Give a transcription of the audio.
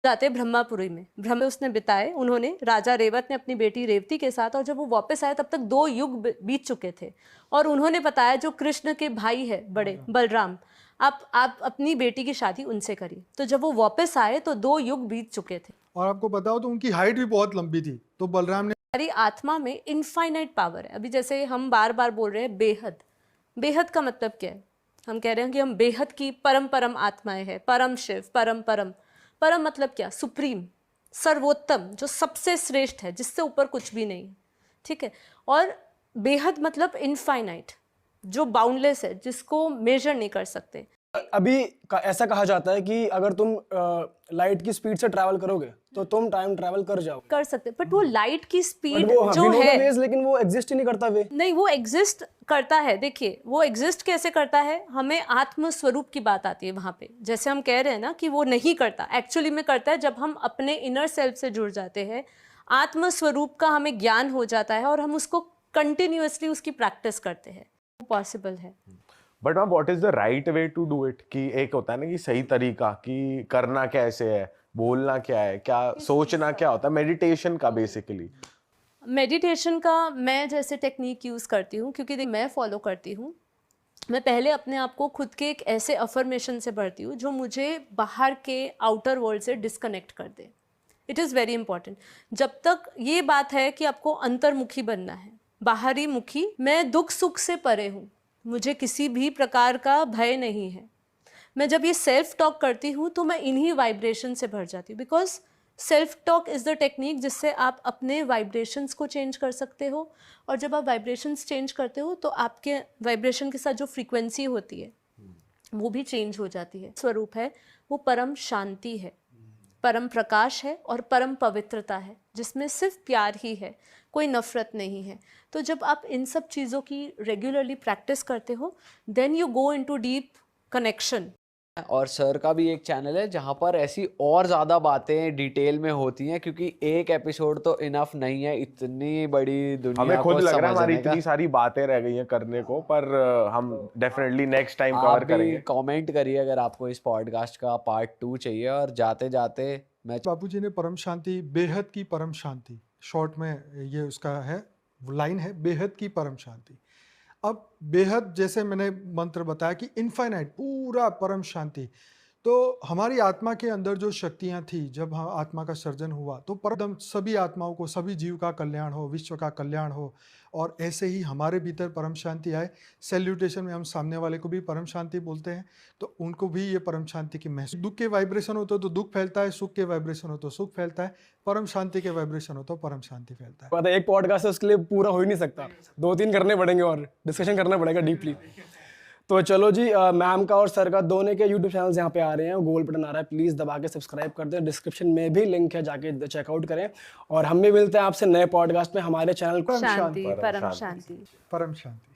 जाते ब्रह्मापुरी में, ब्रह्म उसने बिताए, उन्होंने, राजा रेवत ने अपनी बेटी रेवती के साथ, और जब वो वापस आए तब तक 2 युग बीत चुके थे। और उन्होंने बताया जो कृष्ण के भाई है बड़े बलराम, आप अपनी बेटी की शादी उनसे करिए। तो जब वो वापस आए तो 2 युग बीत चुके थे। और आपको बताओ तो उनकी हाइट भी बहुत लंबी थी, तो बलराम ने, हमारी आत्मा में इनफाइनाइट पावर है। अभी जैसे हम बार बार बोल रहे हैं बेहद, बेहद का मतलब क्या है? हम कह रहे हैं कि हम बेहद की परम परम आत्माएं हैं, परम शिव, परम परम। परम मतलब क्या? सुप्रीम, सर्वोत्तम, जो सबसे श्रेष्ठ है, जिससे ऊपर कुछ भी नहीं है, ठीक है। और बेहद मतलब इनफाइनाइट, जो बाउंडलेस है, जिसको मेजर नहीं कर सकते। अभी ऐसा कहा जाता है कि अगर तुम लाइट की स्पीड से ट्रैवल करोगे तो तुम टाइम ट्रैवल कर जाओगे। कर सकते, बट वो लाइट की स्पीड वो जो है, वेज, लेकिन वो एग्जिस्ट ही नहीं करता वे। नहीं, वो एग्जिस्ट करता है। देखिए वो एग्जिस्ट कैसे करता है, हमें आत्म स्वरूप की बात आती है वहां पे। जैसे हम कह रहे हैं ना कि वो नहीं करता, एक्चुअली में करता है जब हम अपने इनर सेल्फ से जुड़ जाते हैं, आत्म स्वरूप का हमें ज्ञान हो जाता है और हम उसको कंटिन्यूअसली उसकी प्रैक्टिस करते हैं, वो पॉसिबल है। But ma'am what is the right way to do it? कि एक होता है ना कि सही तरीका, कि करना कैसे है, बोलना क्या है, क्या सोचना क्या होता है मेडिटेशन का बेसिकली? मेडिटेशन का मैं जैसे टेक्निक यूज़ करती हूँ, क्योंकि मैं फॉलो करती हूँ। मैं पहले अपने आप को खुद के एक ऐसे अफर्मेशन से भरती हूँ जो मुझे बाहर के आउटर वर्ल्ड से डिस्कनेक्ट कर दे। It is very important. जब तक ये बात है कि आपको अंतर्मुखी बनना है, बाहरी मुखी, मैं दुख सुख से परे हूँ, मुझे किसी भी प्रकार का भय नहीं है। मैं जब ये सेल्फ टॉक करती हूँ तो मैं इन्हीं वाइब्रेशन से भर जाती हूँ, because self talk is the technique जिससे आप अपने वाइब्रेशंस को चेंज कर सकते हो। और जब आप वाइब्रेशंस चेंज करते हो तो आपके वाइब्रेशन के साथ जो फ्रीक्वेंसी होती है वो भी चेंज हो जाती है। स्वरूप है वो परम शांति है, परम प्रकाश है और परम पवित्रता है, जिसमें सिर्फ प्यार ही है, कोई नफरत नहीं है। तो जब आप इन सब चीज़ों की रेगुलरली प्रैक्टिस करते हो, then you go into deep connection. और सर का भी एक चैनल है जहाँ पर ऐसी और ज़्यादा बातें डिटेल में होती हैं, क्योंकि एक एपिसोड तो इनफ नहीं है इतनी बड़ी दुनिया हमें खुद को लग रहा है हमारी समझने का। इतनी सारी बातें रह गई हैं करने को, पर हम डेफिनेटली नेक्स्ट टाइम आप कवर भी करेंगे। कमेंट करिए अगर आपको इस पॉडकास्ट का पार्ट 2 चाहिए। और जाते जाते मैं बापूजी ने परम शांति, बेहद की परम शांति, शॉर्ट में ये उसका है, लाइन है, बेहद की परम शांति। अब बेहद, जैसे मैंने मंत्र बताया कि इनफाइनाइट, पूरा परम शांति, तो हमारी आत्मा के अंदर जो शक्तियां थी, जब आत्मा का सर्जन हुआ तो परम सभी आत्माओं को, सभी जीव का कल्याण हो, विश्व का कल्याण हो, और ऐसे ही हमारे भीतर परम शांति आए। सैल्यूटेशन में हम सामने वाले को भी परम शांति बोलते हैं, तो उनको भी ये परम शांति की महसूस। दुख के वाइब्रेशन हो तो दुख फैलता है, सुख के वाइब्रेशन हो तो सुख फैलता है, परम शांति के वाइब्रेशन हो तो परम शांति फैलता है। पता है, एक पॉडकास्ट है उसके लिए पूरा हो ही नहीं सकता, 2-3 करने पड़ेंगे और डिस्कशन करना पड़ेगा डीपली। तो चलो जी, मैम का और सर का दोनों के यूट्यूब चैनल्स यहाँ पे आ रहे हैं, गोल बटन आ रहा है, प्लीज़ दबा के सब्सक्राइब कर दें। डिस्क्रिप्शन में भी लिंक है, जाके चेकआउट करें। और हम भी मिलते हैं आपसे नए पॉडकास्ट में, हमारे चैनल शांति, परम शांति, परम शांति।